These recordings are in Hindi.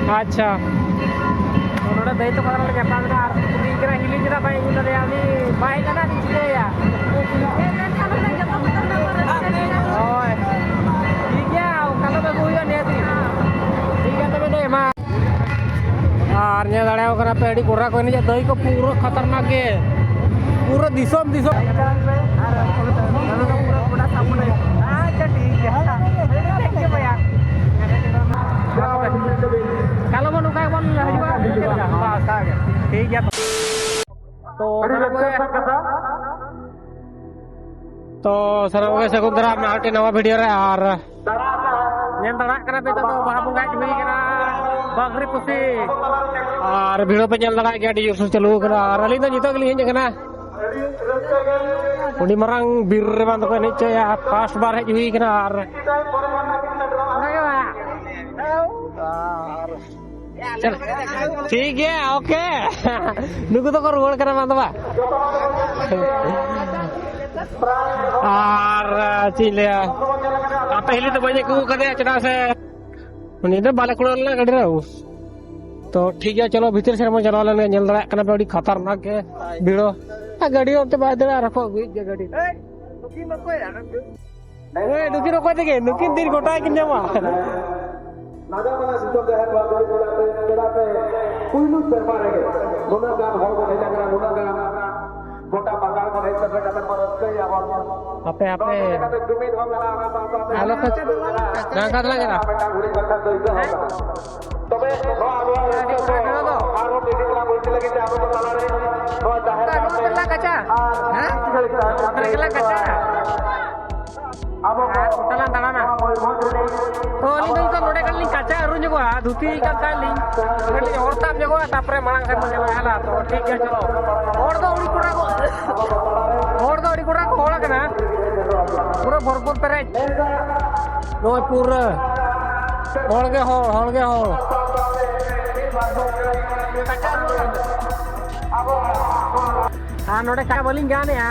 अच्छा नोड़ा दही तो कदर लगे पांच ना दी करा हिली जरा भाई गुना रे आनी भाई कना दी छे या ओए ठीक है kalau bagus ya nih ठीक है तो दे मा आरnya दाड़ाव करा पे अड़ी कोरा कोई नहीं दही को पूरा खतरनाक के पूरा दिसोम दिसोम पूरा सामने अच्छा ठीक है थैंक यू भैया kalau mau nukai pun juga ठीक है तो सारा के सकुंतरा में आटे नवा वीडियो रे और yang terak kena itu tuh bahan bunga cumi kena bagri putih और वीडियो पे चल रहा है क्या डी चालू करा और अली तो जीतो के लिए जगना उनी मरंग बीर बंद को नीचे या फास्ट बार है हुई करा और चल ठीक है ओके नुकु तो को रोड करा बंद बा और चिले पहले तो बजे को कदे चढ़ा से उनी तो बाले कुड़ल ना गड़ रहा तो ठीक है चलो भीतर से हम चला लेने जल रहा कना बड़ी खतरनाक है भीड़ो गाड़ी होते बाद रखो गाड़ी दुखी मको यार दुखी रोको देखे नुकिन दिन गोटा किन जावा Naga mana situ gahan bagai berate kuilu terparege guna gan hor ko hela kana guna gan gota bagar ko hela kata marat ke ya apa kata dumit ho gana halo kaca ngangkat lagi na guri kata doito ho তবে আরো বেশি করা বলতে লাগে যে আমাদের তালারে নো জাহের kena kaca hah kena kaca talan talana तो ini तो नोडे कल काचा अरुण जगो धुती का काली कल और ताप जगो तापरे मांग से मन हला तो ठीक है चलो और तो उड़ी कुड़ा को होला कना पूरा भरपूर पेरे नो पूरा होल के हो हां नोडे का बोलिंग गाने आ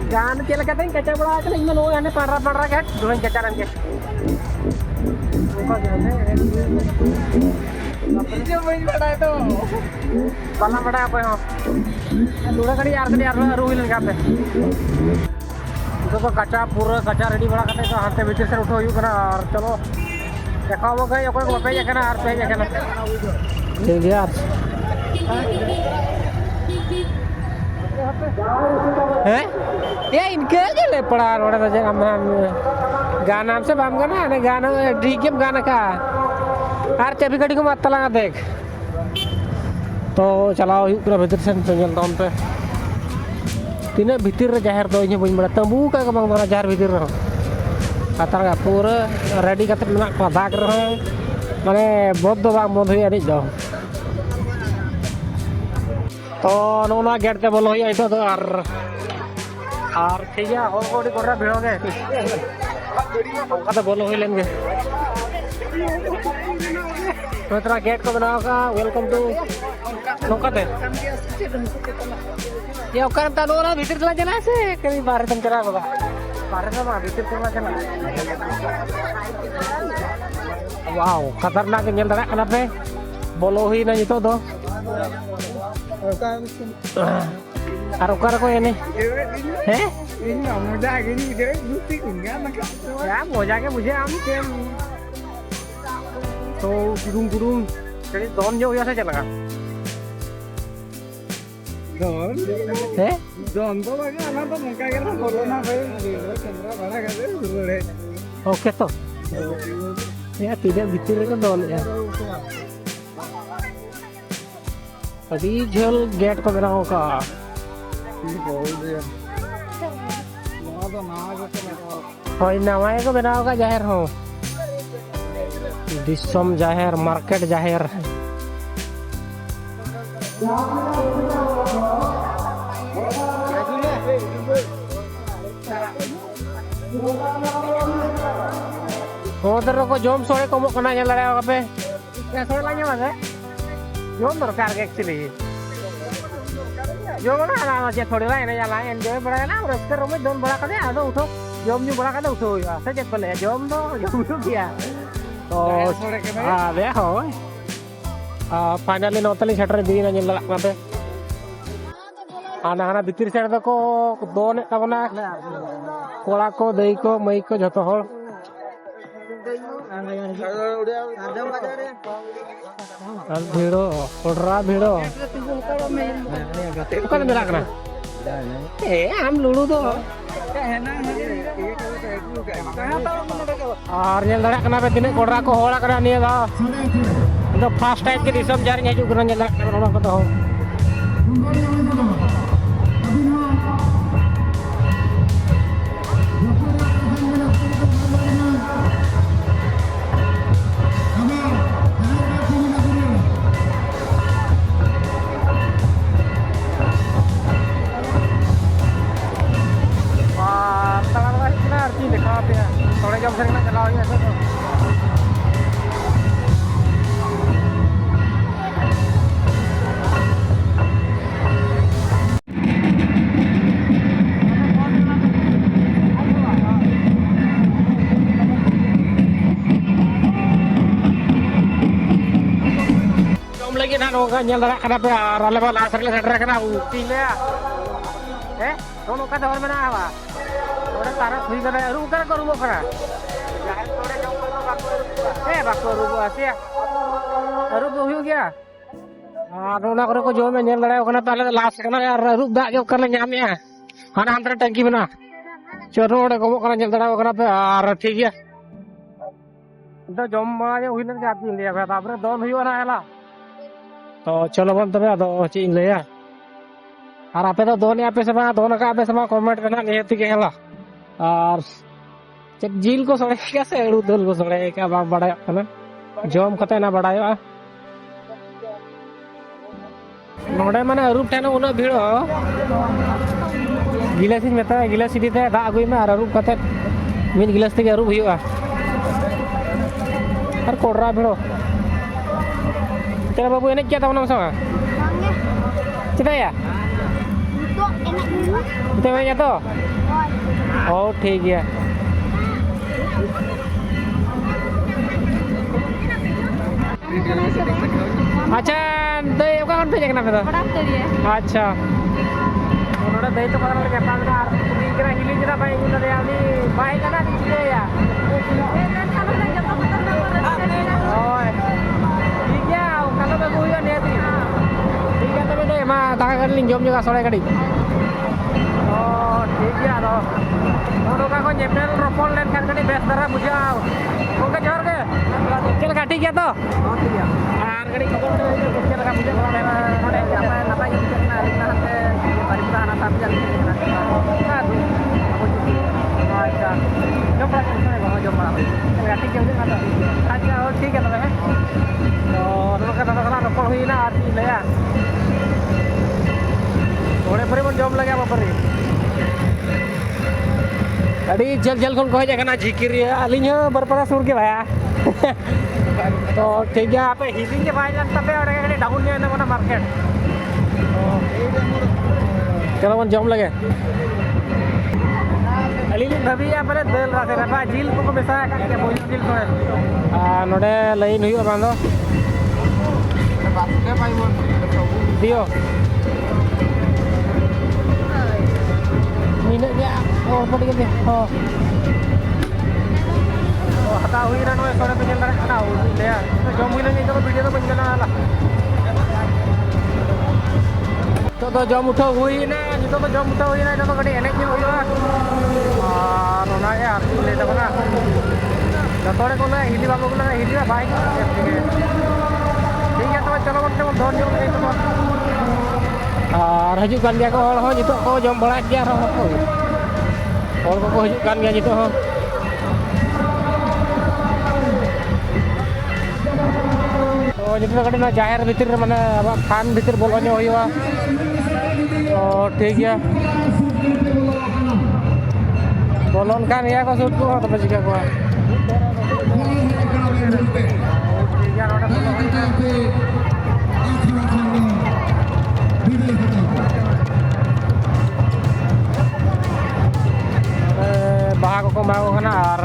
गान के लगते हैं कच्चा बड़ा के इन लोग यानी पड़ के दोन कच्चा रंग के जो बड़ी बड़ा है तो बाला बड़ा है हो थोड़ा कड़ी यार रू हिल का पे तो कच्चा पूरा कच्चा रेडी बड़ा करते तो हाथे भीतर से उठो यू करा और चलो देखा वो गए कोई पे जगह और पे जगह ठीक है हैं ये इनके ले पड़ा रोड़ा तो हम गाना हमसे बाम गाना ने गाना डीके गाना का हर चाबी कड़ी को मत लगा देख तो चलाओ पूरा भीतर से चल टाउन पे तीन भीतर रे जाहिर दो इने बइन बड़ा तंबू का बंग बड़ा जाहिर भीतर रे अतर का पूरा रेडी करते मेना को दाग रहे माने बहुत दो बांग बंद हुई अनी दो तो नोना गेट ते बोलो हुई तो और ठीक है और कोडी कोरा भिड़ोगे तो बोलो हुई लेंगे तो तेरा गेट को बनाओ का वेलकम टू नोकाते ये ओकर ता नोना भीतर चला जाना से कभी बाहर तुम चला होगा बाहर से मां भीतर चला जाना वाओ खतरनाक nyel dara kenapa बोलो हुई ना itu तो Arukar ko yan eh. ini muda gini dia bukti enggak maka ya mau jaga मुझे हम के तो गुरुंग jadi don जो यहाँ से चलेगा don तो लगे ना तो मुका के ना कोरोना भाई चंद्रा बड़ा कर दे oke toh ya tidak bitir kan don ya tadi jel gate को बनाओ का होय नवाय को बनाओ का जाहिर हो दिसम जाहिर मार्केट जाहिर को जोम सोरे को कना nyala रे apa ya सोरे लाने mas जोम दरकार के एक्चुअली जो ना ना जे थोड़ी लाइन nyala एंजॉय बड़ा ना रेस्टर में दोन बड़ा करे आदो उठो जोम न्यू बड़ा करे उठो या से जे पले जोम दो क्या तो दे होय finally नौतली shutter Dina ñel la mate ana hana bitir side da ko don tabana kola ko dei ko mai ko joto hor al bhido kodra bhido kan mela kana am lulu do और ñel dara kana pe tine kodra ko hola kana niya da the first time ke disam jari haju kana ñel orang ko do थोड़े जब सर चलाओ ऐसे तो jom lagi na noga ñel dara kana pe rale ba la sarle sadra kana uti le dono ka dawar mena ba ora taras hui kada ru kada ko rubo kara bako rubo asia rubo hui gya ona kore ko jom ñel dara kana tale last kana rub da ge kana nyam ya hana hantra tangki bena choro ore ko kana ñel dara kana pe ar thik gya तो जम माजे hui nan jati le ba tapre don hui na ela तो चलो बन तबे तो चीन ले या और आपे तो दोन आपे sama दोन का आपे sama कमेंट करना नियति के हला और जब जील को सड़े कैसे एड़ू दल को सड़े क्या बाग बड़ा है जम कते ना बड़ायो नोडे माने रूप टेनो उना भीड़ो गिलासी मेता गिलासी दीते दा अगुई में और रूप कते मिन गिलास ते रूप हुआ और कोडरा भीड़ो तेरा बाबू एने क्या tahu sama kita ya itu mainnya tuh oh ठीक है अच्छा दही का कौन भेजेगा ना तो अच्छा उन्होंने दही तो पता लगा पाल का दिखरा हिली जरा भाई उन्होंने दे आनी भाई का ना दिखे या ओए ठीक है kalau bagus ya nih ठीक है तो मैं मा दागा कर लिंग जम juga sore kali oh ठीक है तो उन्होंने का को nyepel ropol len kan kali best darah bujau oke jor ke kecil ka ठीक है तो oh ठीक है ar kali kebon kecil ka bujau kalau node apa apa yang bisa kena lingkar ke paripura anak tapi jadi kena aduh aku cuci aja jom lah sore bawa jom lah ka ठीक है ada aja oh ठीक है तो तो kata kata ropol hui na arti le ya थोड़े परे मन जॉब लगे बापर रे अड़ी जल जल कौन कहे जाना झिकिर अलिंग बरपरा सुर के भाया तो ठीक है आप हिलिंग के भाई जान तबे और कहीं डाउन नहीं है ना मार्केट चलो मन जॉब लगे अलिंग भाभी आप ने दल राते रबा झील को बेसा के बोल झील को नोडे लाइन हुई बांधो दियो minit dia oh apa dia oh hata hui na no sore pengen dara na hui le ya to jom hui ni to video to pengen na la to jom utho hui na ni to jom utho hui na to kadi enek ni hui la nona ya le ta na to tore ko na hili babu ko na hili ba bike ठीक है तो चलो बन के धोन जो नहीं तो और हजू kan dia ko hol ho jitu ko jom balak dia ro ko hol ko haju kan dia jitu ho तो जितना कड़ी ना जाहिर भीतर माने अब खान भीतर बोलने होइवा तो ठीक है बोलन kan ya ko sud ko तो बजिका को ठीक है road baha ko mau kana ar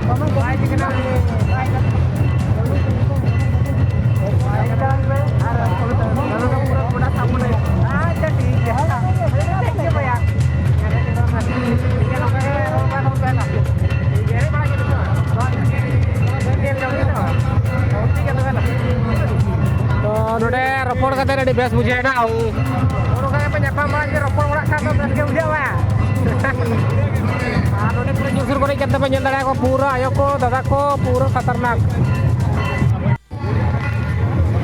Baik kena aja di thank you Pak ya. नोडे रपोड़ का तेरे बेस मुझे ना आऊँ Orang kaya penyapa malah di rokok orang kata bersih udah wah. नोडे पूरे जुसुर को नहीं कहते पंजंदड़ा को पूरा आयो को दादा को पूरा खतरनाक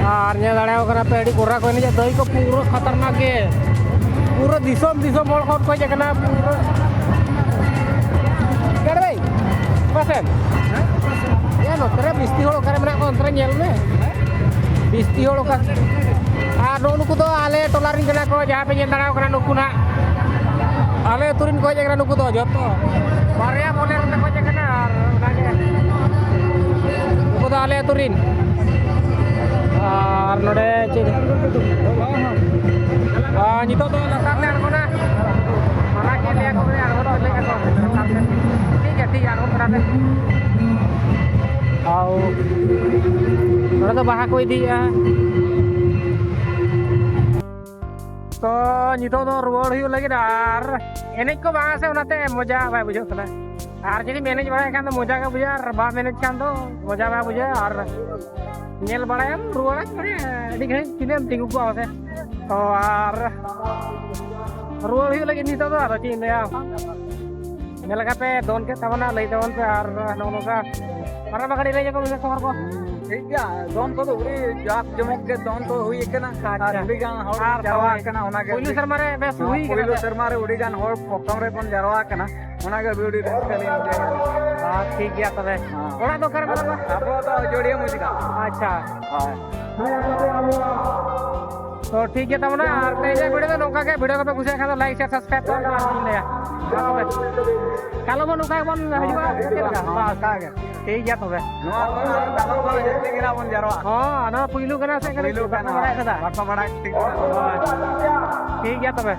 आरnya दाड़ा को करा पेड़ी कोरा को नहीं जाता को पूरा खतरनाक के पूरा दिसोम दिसोम मोड़ को कोई जगह ना पूरा क्या रे भाई pasen ya no तेरे बिस्ती हो करे मना को अंतरे nyel में बिस्ती हो का anu nuku to ale tolarin kena ko jaha penyen tara kana nuku na ale turin ko jaga nuku to joto barya moner ko jaga na nuku to ale turin ar node cini nyito to latar ne arko na mara ke le ko ne arko to le ko ठीक है arko karate au node to baha ko idiya तो नितो तो रुआड़ हुई लगे आर एनेज को बांगा से उनाते मजा बाय बुझो कना आर जदी मैनेज बाय खान तो मजा का बुझा आर बा मैनेज खान तो मजा बाय बुझा आर नेल बड़ायम रुआड़ करे अडी घणी किनेम तिंगु को आवसे तो आर रुआड़ हुई लगे नितो तो आर चिन या नेल का पे दोन के तवना लई तवन पे आर नो का para bakal ile ko bisa ko ठीक है दोन को तो उरी जाक जमक के दोन तो हुई के ना उड़ी गान हर जरवा के ना ओना के पहिलो शर्मा रे बेस हुई पहिलो शर्मा रे उड़ी गान हर प्रथम रे पण जरवा के ना ओना के बीडी रखली हां ठीक है तबे ओड़ा तो कर बा अब तो जोड़िए मुझे अच्छा हां तो ठीक है तब ना और तेजे वीडियो तो नौका के वीडियो को कुछ खातो लाइक शेयर सब्सक्राइब कर दिया kalau mau nuka mon hajuba हां का के ठीक है तबे नो दालो को जल्दी गिरा मन जरवा हां ना पहिलो कना से करे पहिलो कना बड़ा बड़ा ठीक ठीक है तबे